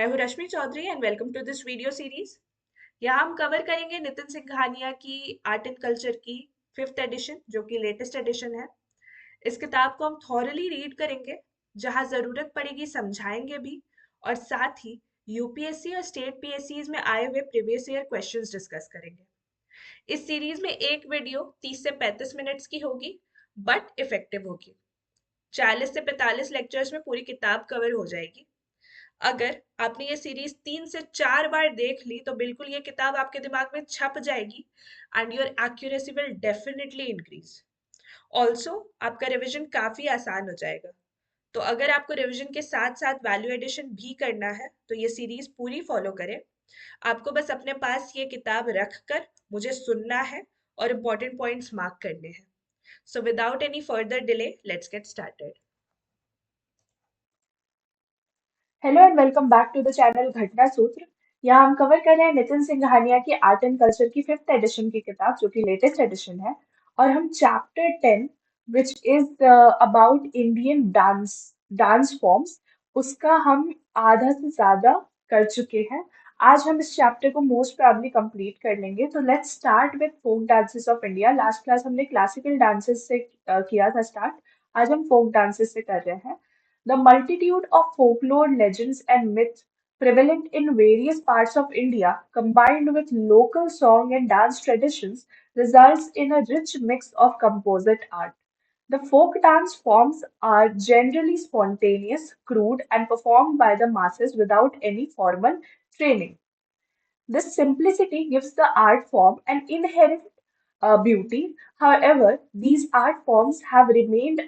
मैं हूँ Rashmi Chaudhary and welcome to this video series. यहाँ हम कवर करेंगे नितिन सिंघानिया की आर्ट एंड कल्चर की फिफ्थ एडिशन जो कि लेटेस्ट एडिशन है। इस किताब को हम थॉरली रीड करेंगे, जहाँ ज़रूरत पड़ेगी समझाएंगे भी, और साथ ही यूपीएससी और स्टेट पीएससीज में आए हुए प्रीवियस ईयर क्वेश्चंस डिस्कस करेंगे। इस सीरीज में एक वीडियो 30 से 35 मिनट्स की होगी, बट इफेक्टिव होगी। 40 से 45 लेक्चर्स में पूरी किताब कवर हो जाएगी। अगर आपने ये सीरीज 3 से 4 बार देख ली तो बिल्कुल ये किताब आपके दिमाग में छप जाएगी and your accuracy will definitely increase. Also आपका रिवीजन काफी आसान हो जाएगा। तो अगर आपको रिवीजन के साथ साथ वैल्यू एडिशन भी करना है तो ये सीरीज पूरी फॉलो करें। आपको बस अपने पास ये किताब रख कर मुझे सुनना है और इम्पोर्टेंट पॉइंट्स मार्क करने हैं। So without any further delay let's get started. Hello and welcome back to the channel Ghatna Sutra. यहाँ हम कवर कर रहे हैं नितिन सिंघानिया की आर्ट एंड कल्चर की फिफ्थ एडिशन की किताब जो कि लेटेस्ट एडिशन है। और हम chapter 10 which is about Indian dance dance forms उसका हम आधा से ज्यादा कर चुके हैं। आज हम इस चैप्टर को मोस्ट प्रोबेबली कंप्लीट कर लेंगे। तो let's start with folk dances of India. Last class हमने क्लासिकल डांसेस से किया था स्टार्ट। आज हम फोक डांसेस से कर रहे हैं। The multitude of folklore legends and myths prevalent in various parts of India, combined with local song and dance traditions, results in a rich mix of composite art. The folk dance forms are generally spontaneous, crude, and performed by the masses without any formal training. This simplicity gives the art form an inherent beauty. However, these art forms have remained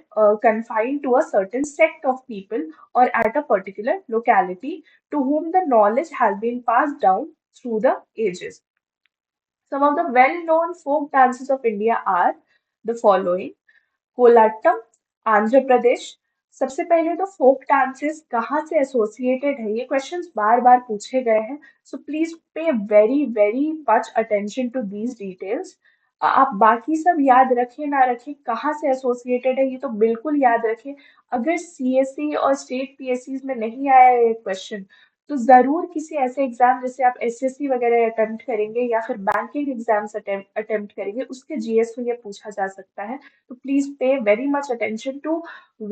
confined to a certain sect of people or at a particular locality to whom the knowledge has been passed down through the ages. Some of the well-known folk dances of India are the following. Kolattam, Andhra Pradesh. सबसे पहले तो folk dances कहाँ से associated है, ये questions बार बार पूछे गए हैं। So please pay very very much attention to these details. आप बाकी सब याद रखें ना रखें, कहाँ से एसोसिएटेड है ये तो बिल्कुल याद रखें। अगर सीएससी और स्टेट पीएससी में नहीं आया ये क्वेश्चन तो जरूर किसी ऐसे एग्जाम जैसे आप एसएससी वगैरह अटेम्प्ट करेंगे या फिर बैंकिंग एग्जाम्स अटेम्प्ट करेंगे उसके जीएस में ये पूछा जा सकता है। तो please pay very much attention to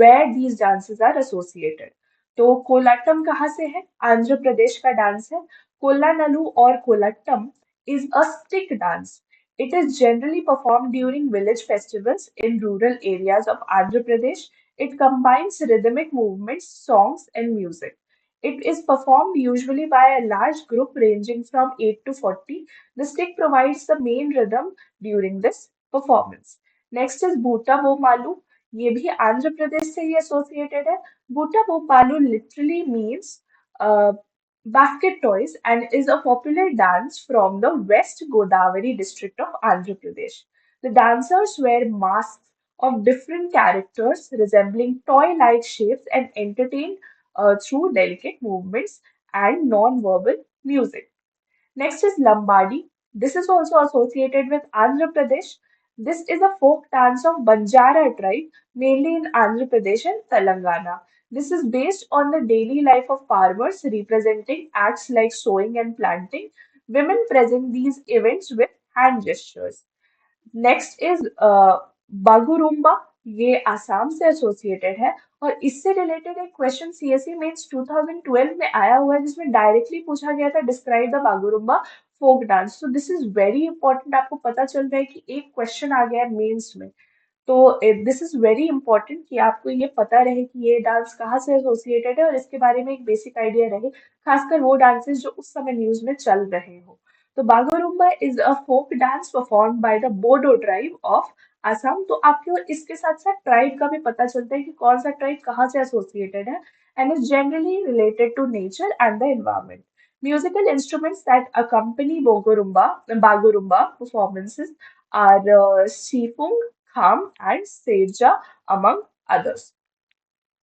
where these dances are associated. तो कोलाट्टम कहाँ से है? आंध्र प्रदेश का डांस है। कोलानलू और Kolattam is a stick dance. It is generally performed during village festivals in rural areas of Andhra Pradesh. It combines rhythmic movements, songs, and music. It is performed usually by a large group ranging from 8 to 40. The stick provides the main rhythm during this performance. Next is Butta Bommalu. ये भी आंध्र प्रदेश से ही associated है। Butta Bommalu literally means basket toys and is a popular dance from the West Godavari district of Andhra Pradesh. The dancers wear masks of different characters resembling toy-like shapes and entertain through delicate movements and non-verbal music. Next is Lambadi. This is also associated with Andhra Pradesh. This is a folk dance of Banjara tribe, mainly in Andhra Pradesh and Telangana. This is based on the daily life of farmers, representing acts like sowing and planting. Women present these events with hand gestures. Next is Bagurumba. ये आसाम से associated है और इससे related एक question CSC mains 2012 में आया हुआ है जिसमें डायरेक्टली पूछा गया था describe the Bagurumba folk dance. So this is very important. आपको पता चल रहा है कि एक क्वेश्चन आ गया है मेंस में। तो दिस इज वेरी इंपॉर्टेंट कि आपको ये पता रहे कि ये डांस कहाँ से एसोसिएटेड है और इसके बारे में एक बेसिक आइडिया रहे, खासकर वो डांसेस जो उस समय न्यूज में चल रहे हो। तो Bagurumba is a folk dance perform by the Bodo tribe of Assam. तो आपको इसके साथ साथ ट्राइब का भी पता चलता है कि कौन सा ट्राइब कहाँ से एसोसिएटेड है and is generally related to nature and the environment. Musical instruments that accompany Bagurumba performances are sifung, kham, and seja, among others.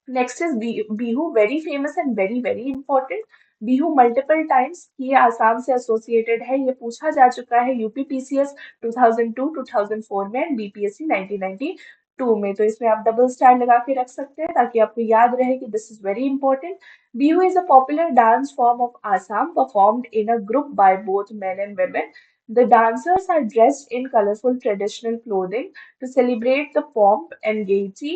Next is Bihu, very famous and very very important. Bihu multiple times ये आसाम से associated है। ये पूछा जा चुका है UPPCS 2002 2004 में and BPSC 1992 to में, तो इसमें आप डबल स्टार लगा के रख सकते हैं ताकि आपको याद रहे कि this is very important. Bihu is a popular dance form of Assam performed in a group by both men and women. The dancers are dressed in colorful traditional clothing to celebrate the pomp and gaiety.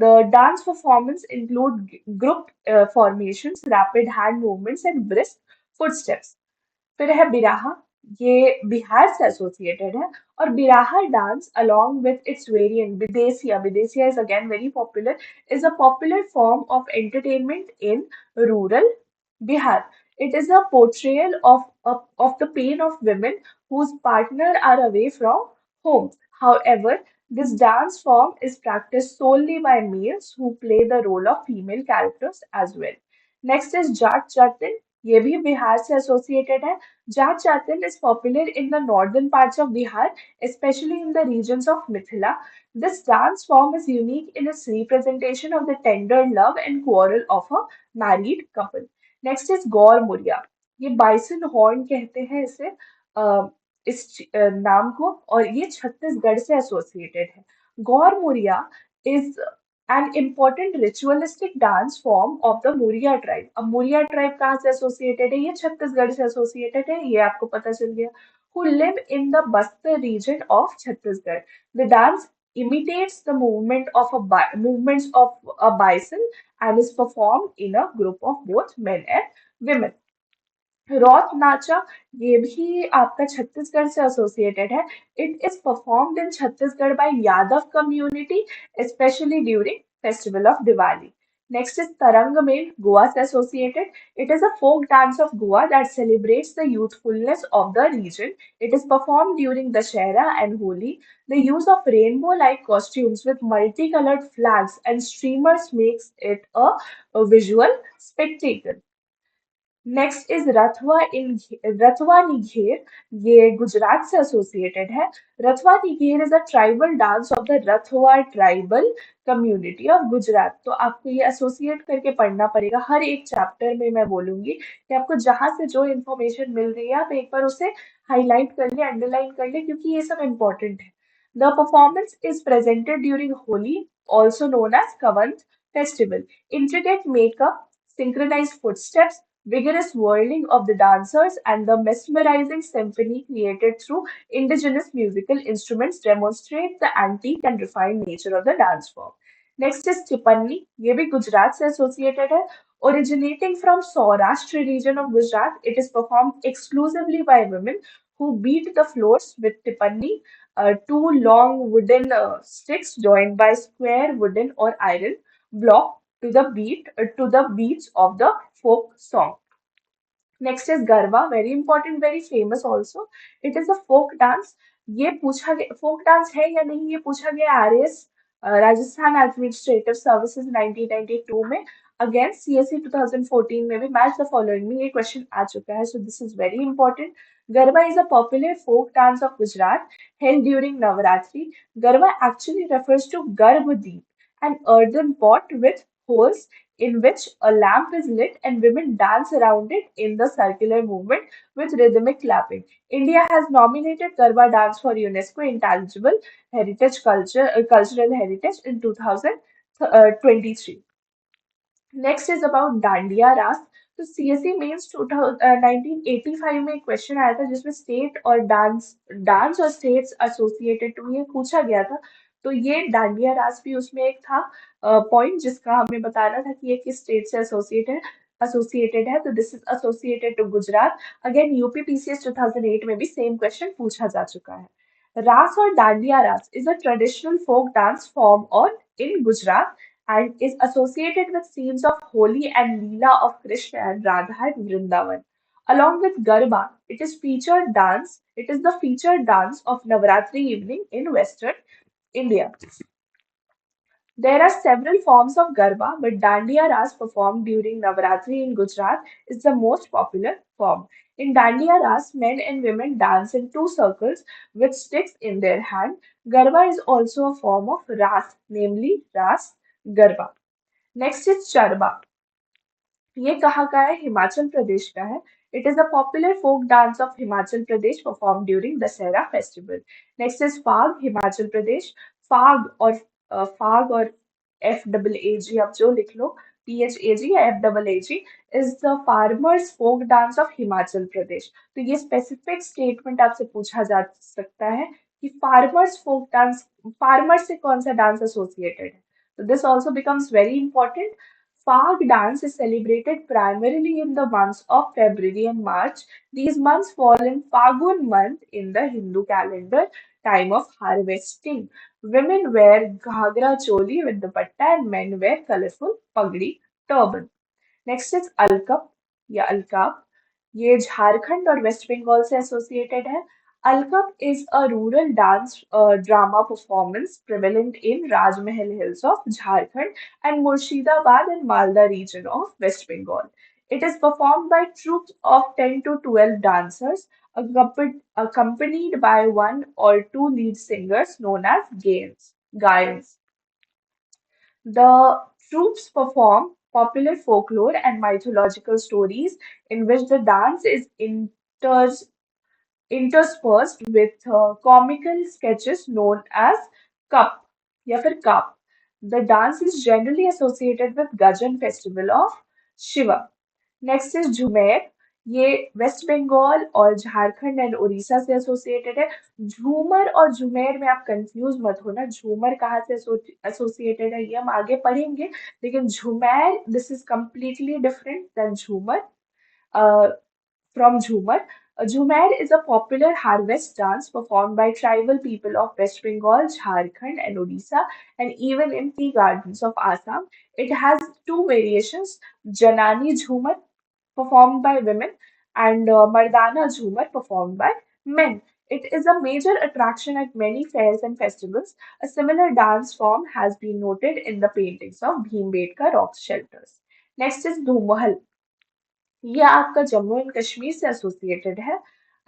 The dance performance include group formations, rapid hand movements, and brisk footsteps. फिर है बिराहा, ये बिहार से associated है। और Biraha dance along with its variant Bidesia, Bidesia is again very popular, is a popular form of entertainment in rural Bihar. It is a portrayal of the pain of women whose partner are away from home. However, this dance form is practiced solely by males who play the role of female characters as well. Next is Jat Jatin. ये भी बिहार से associated है। Jat Jatin is popular in the northern parts of Bihar, especially in the regions of Mithila. This dance form is unique in its representation of the tender love and quarrel of a married couple. Next is गौर मुरिया। ये bison horn कहते हैं इसे, नाम को, और ये छत्तीसगढ़ से associated है। Gaur Muria is an important ritualistic dance form of the Muria tribe. अब मुरिया ट्राइब कहाँ से एसोसिएटेड है? ये छत्तीसगढ़ से एसोसिएटेड है, ये आपको पता चल गया। Who live in the Bastar region of Chhattisgarh. The dance imitates the movements of a bison and is performed in a group of both men and women. रौत नाचा, ये भी आपका छत्तीसगढ़ से एसोसिएटेड है। It is performed in Chhattisgarh by Yadav community, specially during festival of Diwali. Next is Tarangamel, Goa से एसोसिएटेड। It is a folk dance of Goa that celebrates the youthfulness of the region. It is performed during Dashera and Holi. The use of rainbow-like costumes with multicolored flags and streamers makes it a visual spectacle. Next is Rathwa Nigher, ये गुजरात से associated है। Rathwa Nigher is a tribal dance of the Rathwa tribal community of Gujarat. तो आपको ये associate करके पढ़ना पड़ेगा, हर एक चैप्टर में मैं बोलूंगी कि आपको जहां से जो इन्फॉर्मेशन मिल रही है आप एक बार उसे हाईलाइट कर ले, अंडरलाइन कर ले, क्योंकि ये सब इंपॉर्टेंट है। The performance is presented during Holi, also known as Kavant festival. Intricate makeup, synchronized footsteps, vigorous whirling of the dancers, and the mesmerizing symphony created through indigenous musical instruments demonstrate the antique and refined nature of the dance form. Next is Tipanni. ये भी गुजरात से associated है. Originating from Saurashtra region of Gujarat, it is performed exclusively by women who beat the floors with tipanni, two long wooden sticks joined by square wooden or iron block to the beats of the folk song. Next is Garba, very important, very famous also. It is a folk dance. ये पूछा गया folk dance है या नहीं, ये पूछा गया RS Rajasthan administrative services 1992 में। अगेन सीएससी 2014 में भी मैच द फॉलोइंग में ये क्वेश्चन आ चुका है, so this is very important. Garba is a popular folk dance of Gujarat held during Navaratri. Garba actually refers to Garbhadip, an earthen pot with holes in which a lamp is lit and women dance around it in the circular movement with rhythmic clapping. India has nominated Garba dance for UNESCO Intangible Heritage Cultural Heritage in 2023. Next is about dandiya रास। तो CSC mains 1985 में एक question आया था जिसमें state और dance और states associated to ये पूछा गया था। तो ये डांडिया रास भी उसमें एक था पॉइंट जिसका हमें बताना था कि ये किस स्टेट से एसोसिएटेड है। तो this is associated to Gujarat. Again UP PCS 2008 में भी सेम क्वेश्चन पूछा जा चुका है। रास और Dandiya Raas is a traditional folk dance form और in Gujarat and is associated with scenes of Holi and Leela of Krishna and Radha at Vrindavan. Along with Garba, it is the featured dance of Navaratri evening in Western India. There are several forms of Garba, but Dandiya Ras performed during Navaratri in Gujarat is the most popular form. In Dandiya Ras, men and women dance in two circles with sticks in their hand. Garba is also a form of Ras, namely Ras Garba. Next is Charba. ये कहाँ का है? हिमाचल प्रदेश का है। It is a popular folk dance of Himachal Pradesh perform during Dussehra festival. Next is Phag, Himachal प्रदेश। फाग और फाग और FAAG, आप जो लिख लो, PHAG या FAAG, is the farmers folk dance of Himachal Pradesh. तो ये स्पेसिफिक स्टेटमेंट आपसे पूछा जा सकता है कि फार्मर्स फोक डांस, फार्मर से कौन सा डांस एसोसिएटेड है। तो this also becomes very important. Fag dance is celebrated primarily in the months of February and March. These months fall in Fagun month in the Hindu calendar, time of harvesting. Women wear ghagra choli with dupatta and men wear colorful pagdi turban. Next is Alkap या अलकाप। ये झारखंड और waste Bengal से associated है। Alkap is a rural dance drama performance prevalent in Rajmahal hills of Jharkhand and Murshidabad and Malda region of West Bengal. It is performed by troops of 10 to 12 dancers, accompanied by one or two lead singers known as Gayans. The troops perform popular folklore and mythological stories in which the dance is interspersed with comical sketches known as Cup या फिर Kap. The dance is generally associated with Gajan festival of Shiva. Next is Jhumer. ये west Bengal और Jharkhand and Orissa से associated है। झूमर और झुमेर में आप कंफ्यूज मत होना, झूमर कहाँ से एसोसिएटेड है ये हम आगे पढ़ेंगे, लेकिन Jhumair this is completely different than झूमर। From Jhumar. Jhumer is a popular harvest dance performed by tribal people of West Bengal, Jharkhand, and Odisha, and even in tea gardens of Assam. It has two variations: Janani Jhumar, performed by women, and Mardana Jhumar, performed by men. It is a major attraction at many fairs and festivals. A similar dance form has been noted in the paintings of Bhimbedka rock shelters. Next is Dhumahal. ये आपका Jammu and Kashmir से associated है।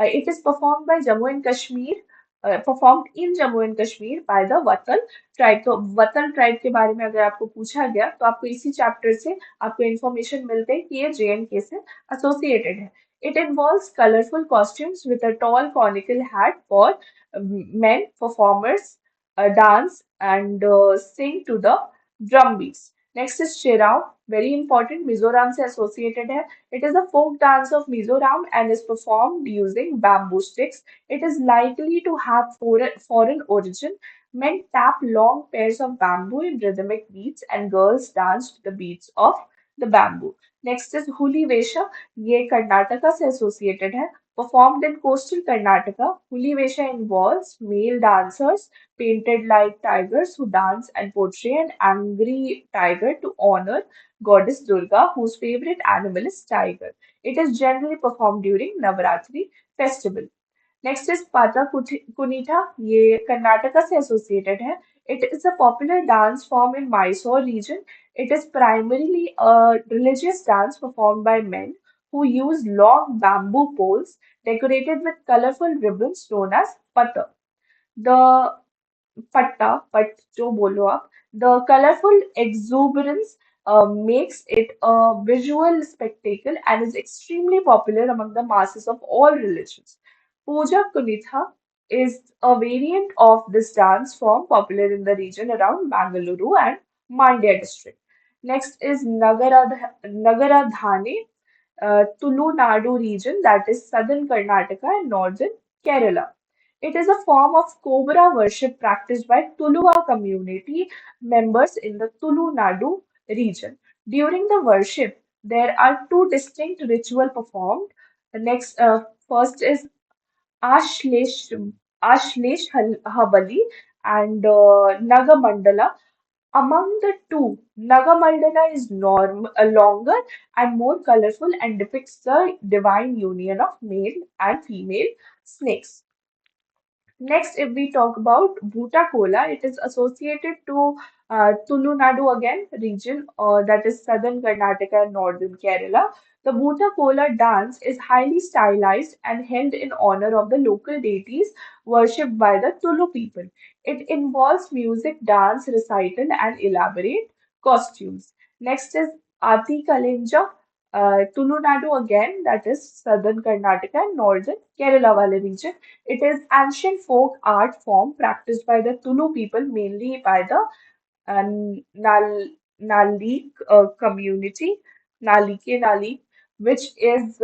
It is perform by Jammu and Kashmir, performed in Jammu and Kashmir by the Watal tribe. तो Watal tribe के बारे में अगर आपको पूछा गया तो आपको इसी चैप्टर से आपको इंफॉर्मेशन मिलते हैं कि ये JNK से एसोसिएटेड है। It involves colourful costumes with a tall conical hat for men performers dance and sing to the drum beats. Next is Chirao, very important, Mizoram से associated है. It is a folk dance of Mizoram and is performed using bamboo sticks. It is likely to have foreign origin. Men tap long pairs of bamboo in rhythmic beats and girls dance to the beats of the bamboo. Next is Huli Vesha. ये कर्नाटका से associated है. Performed in coastal Karnataka, Huli Vesha involves male dancers painted like tigers who dance and portray an angry tiger to honor goddess Durga, whose favorite animal is tiger. It is generally performed during Navaratri festival. Next is पाता कुनीठा। ये कर्नाटका से associated है। It is a popular dance form in Mysore region. It is primarily a religious dance performed by men who use long bamboo poles decorated with colorful ribbons known as pata. The patta, but जो बोलो आप, the colorful exuberance makes it a visual spectacle and is extremely popular among the masses of all religions. Puja Kunitha is a variant of this dance form popular in the region around Bangalore and Mandya district. Next is Nagaradhane, Tulu Nadu region, that is southern Karnataka and northern Kerala. It is a form of cobra worship practiced by Tuluva community members in the Tulu Nadu region. During the worship, there are two distinct rituals performed. First is Ashlesh, Habali and Nagamandala. Among the two, Nagamandala is longer and more colorful and depicts the divine union of male and female snakes. Next, if we talk about Bhuta Kola, it is associated to Tulu Nadu again region, that is southern Karnataka and northern Kerala. The Bhuta Kola dance is highly stylized and held in honor of the local deities worshipped by the Tulu people. It involves music, dance, recital, and elaborate costumes. Next is Ati Kalinja. Tulu Nadu again, that is southern Karnataka and northern Kerala Valley region. It is ancient folk art form practiced by the Tulu people, mainly by the Nalik community, Nalik, which is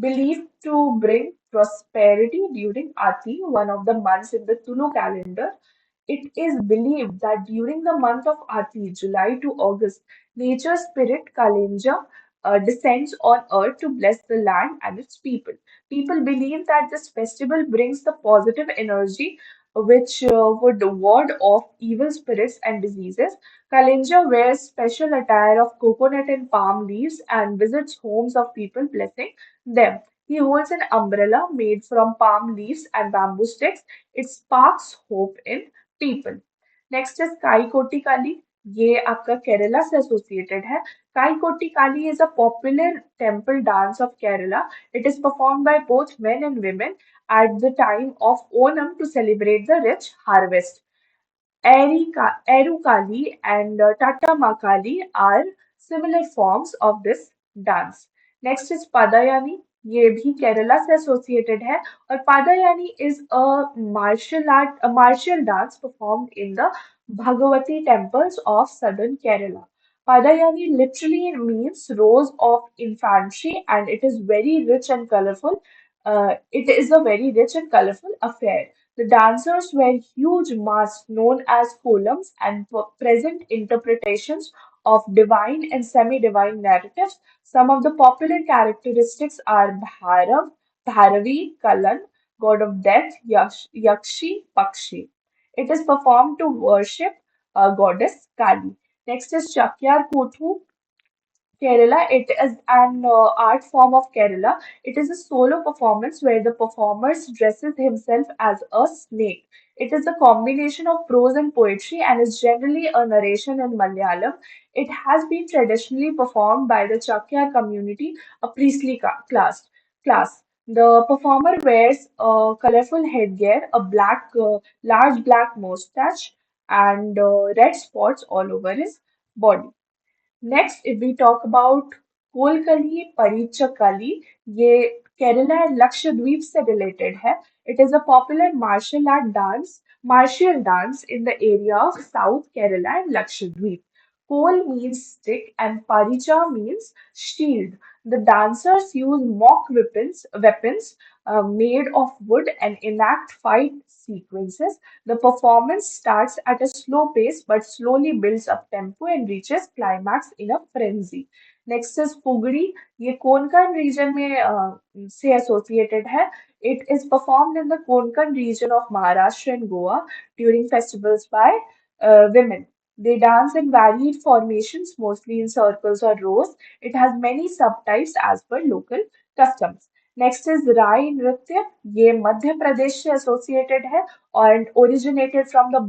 believed to bring prosperity during Ati, one of the months in the Tulu calendar. It is believed that during the month of Ati, July to August, nature spirit Kalenja descends on earth to bless the land and its people. People believe that this festival brings the positive energy which would ward off evil spirits and diseases. Kalenja wears special attire of coconut and palm leaves and visits homes of people, blessing them. He holds an umbrella made from palm leaves and bamboo sticks. It sparks hope in people. Next is काई कोटी काली, ये आपका केरला से associated है. काई कोटी काली is a popular temple dance of Kerala. It is performed by both men and women at the time of Onam to celebrate the rich harvest. Erukali and Tata Makali are similar forms of this dance. Next is Padayani. ये भी केरला से associated है और Padayani is a martial dance performed in the Bhagavathi temples of southern Kerala. Padayani literally means rows of infantry and it is very rich and colorful. It is a very rich and colorful affair. The dancers wear huge masks known as columns and present interpretations of divine and semi-divine narratives. Some of the popular characteristics are Bharavi, Kalan, god of death, Yakshi, Pakshi. It is performed to worship goddess Kali. Next is Chakyar Kothu, Kerala. It is an art form of Kerala. It is a solo performance where the performer dresses himself as a snake. It is a combination of prose and poetry and is generally a narration in Malayalam. It has been traditionally performed by the Chakyar community, a priestly class. The performer wears a colorful headgear, a large black mustache, and red spots all over his body. Next if we talk about Kolkali Parichakali, ये Kerala and Lakshadweep से related है. It is a popular martial dance in the area of south Kerala and Lakshadweep. Kol means stick and paricha means shield. The dancers use weapons made of wood and enact fight sequences. The performance starts at a slow pace but slowly builds up tempo and reaches climax in a frenzy. Next is Pugri. ये Konkan region में से associated है. It is performed in the Konkan region of Maharashtra and Goa during festivals by women. They dance in varied formations, mostly in circles or rows. It has many subtypes as per local customs. Next is राई नृत्य. ये मध्य प्रदेश से associated है और originated from the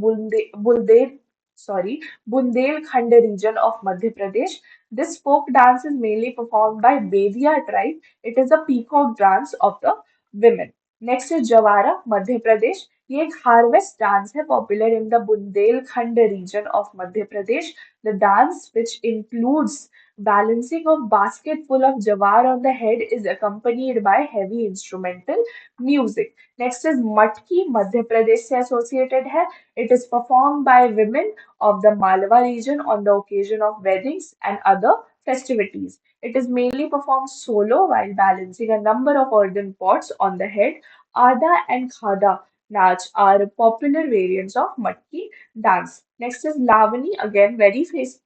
Bundelkhand region of Madhya Pradesh. This folk dance is mainly performed by Bedia tribe. It is a peacock dance of the women. Next is Jawara, Madhya Pradesh. ये एक harvest dance है popular in the Bundelkhand region of Madhya Pradesh. The dance which includes balancing of basket full of jawar on the head is accompanied by heavy instrumental music. Next is Matki, Madhya Pradesh से associated है. It is performed by women of the Malwa region on the occasion of weddings and other festivities. It is mainly performed solo while balancing a number of earthen pots on the head. Ada and Khada Nach are popular variants of Matki dance. Next is Lavani, again very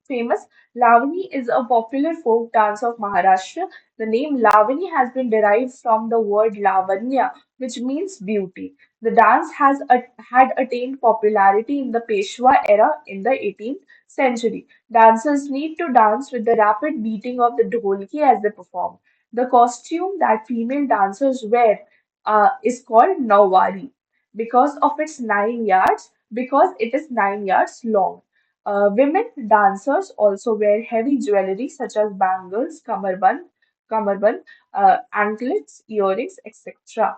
famous. Lavani is a popular folk dance of Maharashtra. The name Lavani has been derived from the word Lavanya, which means beauty. The dance had attained popularity in the Peshwa era in the 18th century. Dancers need to dance with the rapid beating of the dholki as they perform. The costume that female dancers wear is called Nawari because it is 9 yards long. Women dancers also wear heavy jewelry such as bangles, anklets, earrings, etc.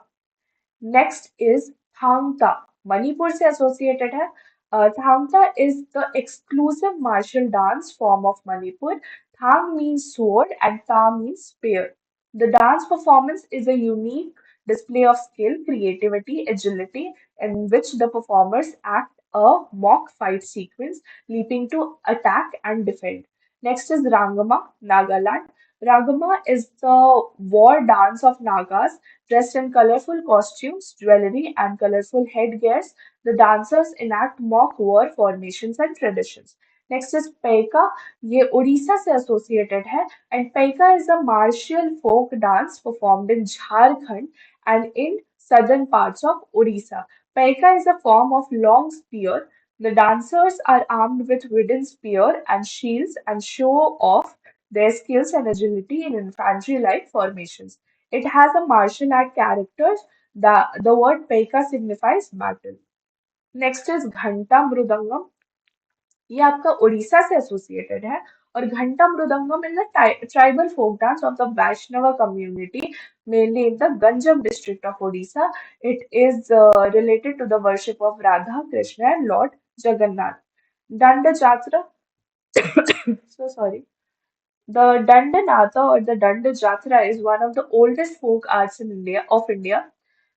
Next is Thangta. Manipur से associated है. Thangta is the exclusive martial dance form of Manipur. Thang means sword and Ta means spear. The dance performance is a unique display of skill, creativity, agility, in which the performers act a mock fight sequence, leaping to attack and defend. Next is Rangama, Nagaland. Rangama is the war dance of Nagas, dressed in colorful costumes, jewelry, and colorful headgears. The dancers enact mock war formations and traditions. Next is Paika. ये उड़ीसा से associated है and Paika is a martial folk dance performed in Jharkhand and in southern parts of Odisha. Paika is a form of long spear. The dancers are armed with wooden spear and shields and show off their skills and agility in infantry-like formations. It has a martial art character. The word Paika signifies battle. Next is Ghanta Mrudangam. ये आपका उड़ीसा से associated है और Ghanta Mridangam in the tribal folk dance of the Vaishnav community mainly in the Ganjam district of Odisha it is related to the worship of Radha Krishna and lord Jagannath Danda Jatra so sorry. The Dandanatha or the Danda Jatra is one of the oldest folk arts in India,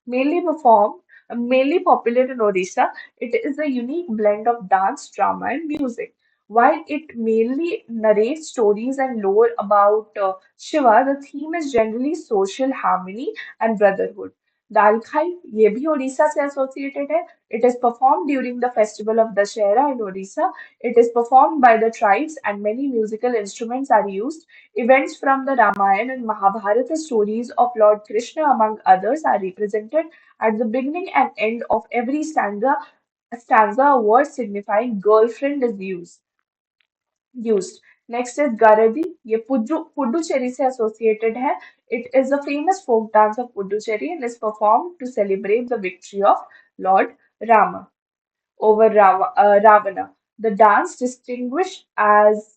mainly performed, mainly popular in Odisha. It is a unique blend of dance, drama, and music. While it mainly narrates stories and lore about Shiva, the theme is generally social harmony and brotherhood. दाल खाई ये भी उड़ीसा से associated है. It is performed during the festival of Dashera in Odisha. It is performed by the tribes and many musical instruments are used. Events from the Ramayana and Mahabharata stories of Lord Krishna, among others, are represented at the beginning and end of every stanza, a word signifying girlfriend is used. Next is Garadi. ये पुडुचेरी से associated है. It is a famous folk dance of Puducherry and is performed to celebrate the victory of Lord Rama over Ravana. The dance, distinguished as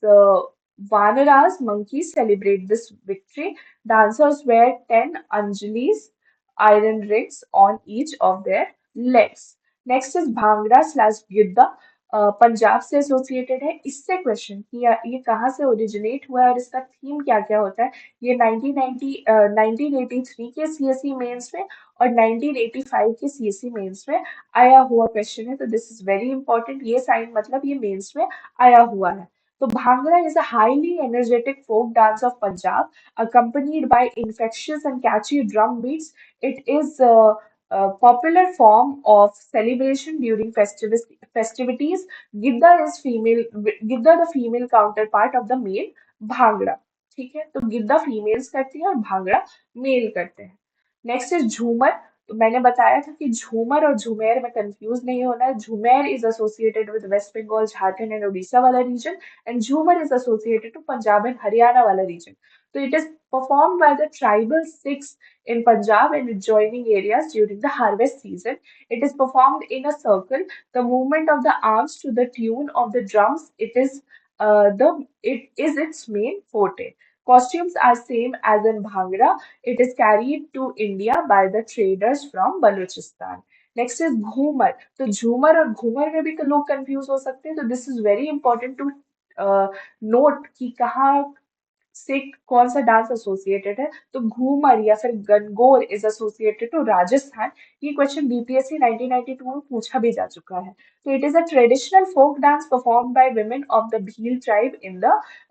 Vanaras, monkeys, celebrate this victory. Dancers wear 10 anjalis, iron rings on each of their legs. Next is Bhangra slash Gidda. Punjab से associated है इससे question कि ये कहाँ से originate हुआ है और इसका थीम क्या क्या होता है ये 1983 के सीएसई मेंस में और 1985 के सीएसई मेंस में आया हुआ क्वेश्चन है तो दिस इज वेरी इंपॉर्टेंट ये साइन मतलब ये मेंस में आया हुआ है तो bhangra is a highly energetic folk dance of Punjab accompanied by infectious and catchy drum beats. It is a popular form of celebration during festivities. Gidda is female. Gidda the female counterpart of the male bhangra. ठीक है तो Giddha females करती है और bhangra mail करते हैं. Next is झूमर. तो मैंने बताया था कि झूमर और झुमेर में कंफ्यूज नहीं होना है. Jhumair is associated with West Bengal Jharkhand and Orissa वाला region and Jhumar is associated to Punjab and Haryana वाला रीजन. तो it is performed by the tribal Sikhs in Punjab and adjoining areas during the harvest season. It is performed in a circle. The movement of the arms to the tune of the drums. It is its main forte. Costumes are same as in Bhangra. It is carried to India by the traders from Balochistan. Next is Ghoomar. तो झूमर और घूमर में भी लोग confuse हो सकते हैं तो this is very important to note कि कहाँ से कौन सा डांस एसोसिएटेड है तो घूमर या फिर Gangaur is associated to Rajasthan. ये क्वेश्चन बीपीएससी 1992 में पूछा भी जा चुका है. तो it is a traditional folk dance perform by women of the Bhil tribe in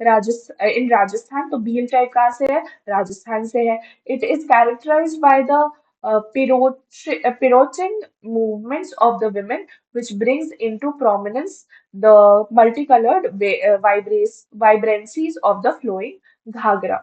Rajasthan. तो भील ट्राइब कहाँ से है राजस्थान से है. It is characterised by the pirouetting movements of the women, which brings into prominence the multicolored vibrancies of the flowing ghagra.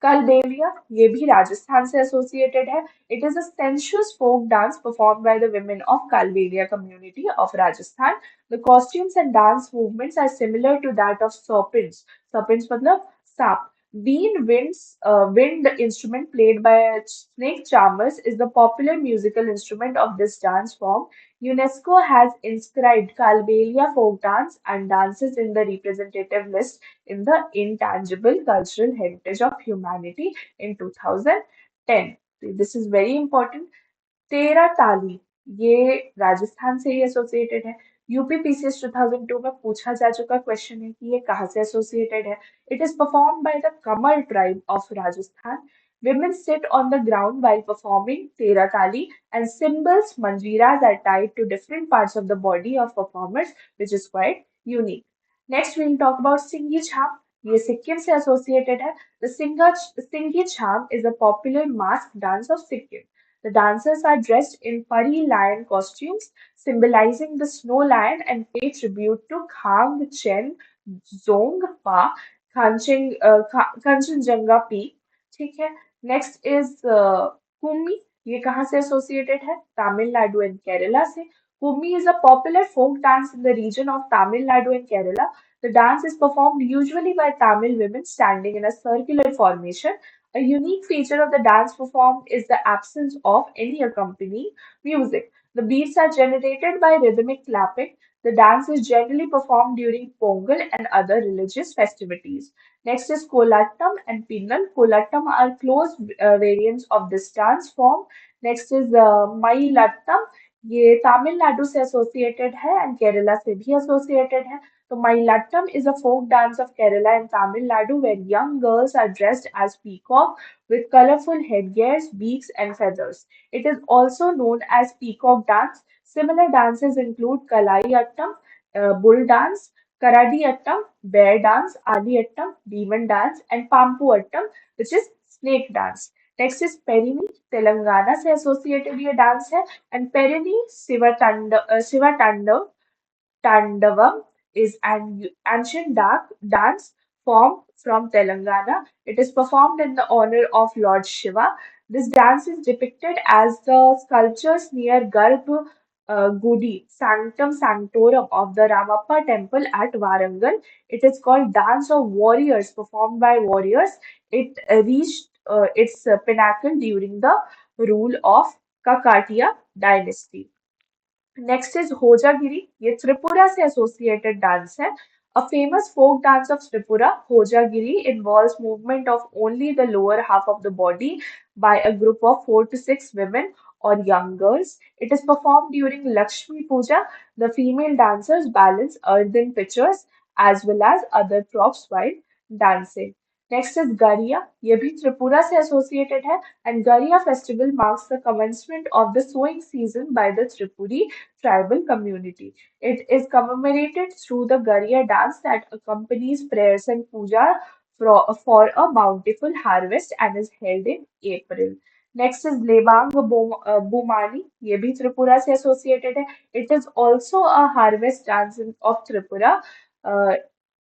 Kalbelia ये भी राजस्थान से associated है. It is a sensuous folk dance performed by the women of Kalbelia community of Rajasthan. The costumes and dance movements are similar to that of serpents. Serpents मतलब सांप. Wind instrument played by snake charmers is the popular musical instrument of this dance form. UNESCO has inscribed Kalbelia folk dance and dances in the representative list in the Intangible Cultural Heritage of Humanity in 2010. This is very important. Tera Tali. ये राजस्थान से ही associated है। UP PCS 2002 में पूछा जा चुका question है कि ये कहाँ से एसोसिएटेड है। It is perform by the Qamar tribe of Rajasthan. Women sit on the ground while performing Terakali, and cymbals, manjiras are tied to different parts of the body of performers, which is quite unique. Next, we'll talk about Singhi Chham. ये सिक्किम से associated है। The Singhi Chham is a popular mask dance of Sikkim. The dancers are dressed in furry lion costumes, symbolizing the snow lion, and pay tribute to Khang Chen Zongpa, Kanchenjunga Peak. ठीक है। Next is Kummi. ये कहाँ से associated है? Tamil Nadu and Kerala से। Kumi is a popular folk dance in the region of Tamil Nadu and Kerala. The dance is performed usually by Tamil women standing in a circular formation. A unique feature of the dance performed is the absence of any accompanying music. The beats are generated by rhythmic clapping. The dance is generally performed during Pongal and other religious festivities. Next is Kolattam and Pinnal. Kolattam are close variants of this dance form. Next is Mailattam. ये तमिलनाडु से associated है and Kerala से भी associated है. तो Mailattam is a folk dance of Kerala and Tamil Nadu where young girls are dressed as peacock with colorful headgears, beaks, and feathers. It is also known as peacock dance. Similar dances include Kalaiattam, bull dance, Karadiattam, bear dance, Adiattam, demon dance, and Pampuattam, which is snake dance. Next is Perini, Telangana से associated ये dance है. And Perini Shiv Tandav Tandavam is an ancient dark dance form from Telangana. It is performed in the honor of Lord Shiva. This dance is depicted as the sculptures near Garbh Gudi, Sanctum Sanctorum of the Ramappa temple at Warangal. It is called Dance of Warriors, performed by warriors. It reached its pinnacle during the rule of Kakatiya dynasty. Next is Hojagiri. ये त्रिपुरा से associated dance है. A famous folk dance of Tripura, Hojagiri, involves movement of only the lower half of the body by a group of 4 to 6 women or young girls. It is performed during Lakshmi Puja. The female dancers balance earthen pitchers as well as other props while dancing. Next is Garia. ये भी त्रिपुरा से associated है and Garia festival marks the commencement of the sowing season by the Tripuri tribal community. It is commemorated through the Garia dance that accompanies prayers and puja for a bountiful harvest and is held in April. Next is Lebang Bumani. ये भी त्रिपुरा से associated है. It is also a harvest dance of Tripura. Uh,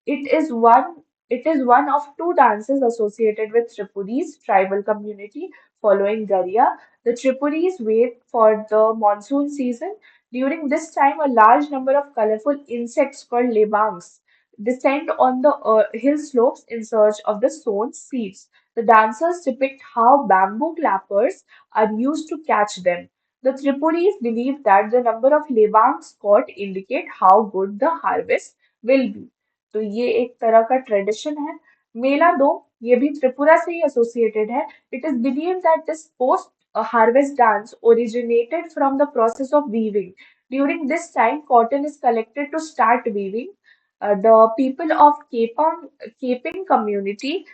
it is one it is one of two dances associated with Tripuri's tribal community following Garia. The Tripuris wait for the monsoon season. During this time, a large number of colorful insects called lebangs descend on the hill slopes in search of the sown seeds. The dancers depict how bamboo clappers are used to catch them. The Tripuris believe that the number of lebangs caught indicate how good the harvest will be. तो ये एक तरह का tradition है. मेला दो, ये भी त्रिपुरा से ही एसोसिएटेड है. It is believe that this post harvest dance originated from the process of weaving. During this time, cotton is collected to start weaving. The people of Keping community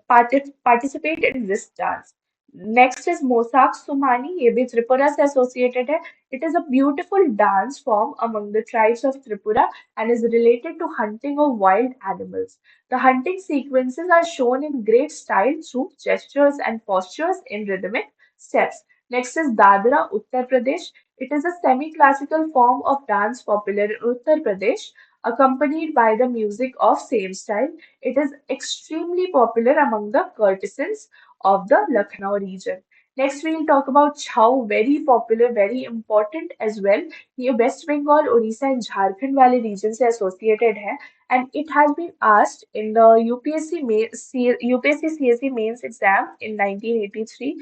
participate in this dance. Next is Mosak Sumani. ये भी त्रिपुरा से associated है. It is a beautiful dance form among the tribes of Tripura and is related to hunting of wild animals. The hunting sequences are shown in great style through gestures and postures in rhythmic steps. Next is Dadra, Uttar Pradesh. It is a semi-classical form of dance popular in Uttar Pradesh, accompanied by the music of same style. It is extremely popular among the courtesans of the Lucknow region. Next, we will talk about Chhau, very popular, very important as well. ये West Bengal, Odisha and Jharkhand वाले region से associated है and it has been asked in the UPSC CSE mains exam in 1983.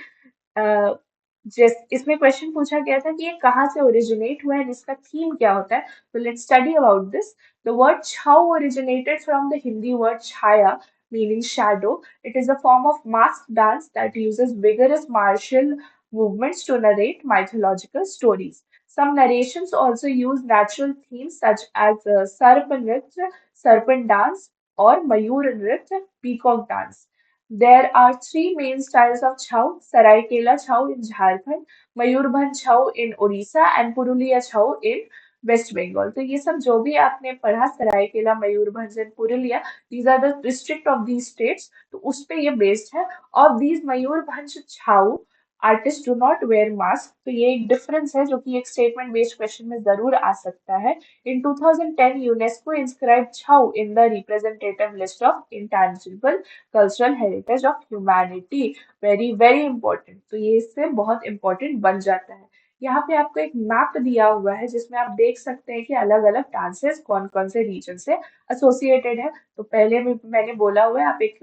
इसमें question पूछा गया था कि ये कहाँ से ओरिजिनेट हुआ है इसका थीम क्या होता है. तो let's study about this. The word Chhau originated from the Hindi word chhaya meaning shadow. It is a form of masked dance that uses vigorous martial movements to narrate mythological stories. Some narrations also use natural themes such as Sarp Nritya, Serpent dance, or Mayur Nritya, peacock dance. There are three main styles of Chhau: Saraikela Chhau in Jharkhand, Mayurbhanj Chhau in Odisha, and Purulia Chhau in West Bengal. तो ये सब जो भी आपने पढ़ा, Seraikela, Mayurbhanj and Purulia, these are the district of these states, तो उस पे ये बेस्ड है। और these Mayurbhanj Chhau artist do not wear mask, तो ये एक डिफरेंस है जो कि एक स्टेटमेंट बेस्ड क्वेश्चन में जरूर आ सकता है। इन 2010 UNESCO inscribe Chhau in the representative list of intangible cultural heritage of humanity. Very very important, तो ये इससे बहुत इंपॉर्टेंट बन जाता है। यहाँ पे आपको एक मैप दिया हुआ है जिसमें आप देख सकते हैं कि अलग अलग डांसेस कौन कौन से रीजन से एसोसिएटेड है। तो पहले भी मैंने बोला हुआ है, आप एक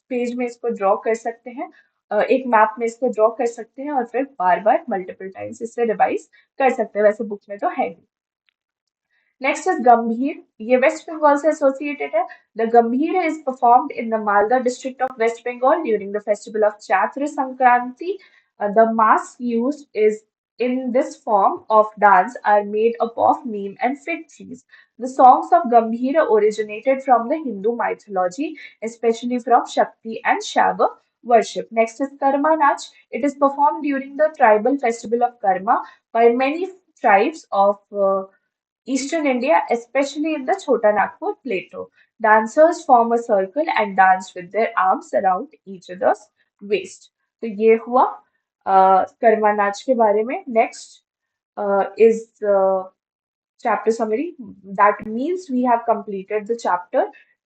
पेज में इसको ड्रॉ कर सकते हैं, एक मैप में इसको ड्रॉ कर सकते हैं, और फिर बार बार मल्टीपल टाइम्स इससे रिवाइज कर सकते हैं, वैसे बुक में तो है ही। नेक्स्ट इज गंभीर, ये वेस्ट बंगाल से एसोसिएटेड है। The Gambhira is performed in the Malda district of West Bengal during the festival of Chaitra Sankranti. The mask used is in this form of dance are made up of neem and fig trees. The songs of Gambhira originated from the Hindu mythology, especially from Shakti and Shiva worship. Next is Karma Nach. It is performed during the tribal festival of Karma by many tribes of Eastern India, especially in the Chota Nagpur plateau. Dancers form a circle and dance with their arms around each other's waist. तो ये हुआ कर्मा नाच के बारे में। Next is chapter summary. That means we have completed the chapter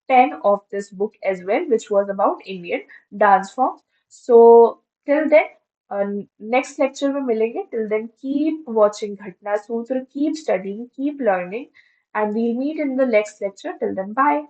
10 of this book as well, which was about Indian dance forms. So, till then, next lecture में मिलेंगे. Till then, keep watching Ghatna Sutra, keep studying, keep learning, and we'll meet in the next lecture. Till then, bye.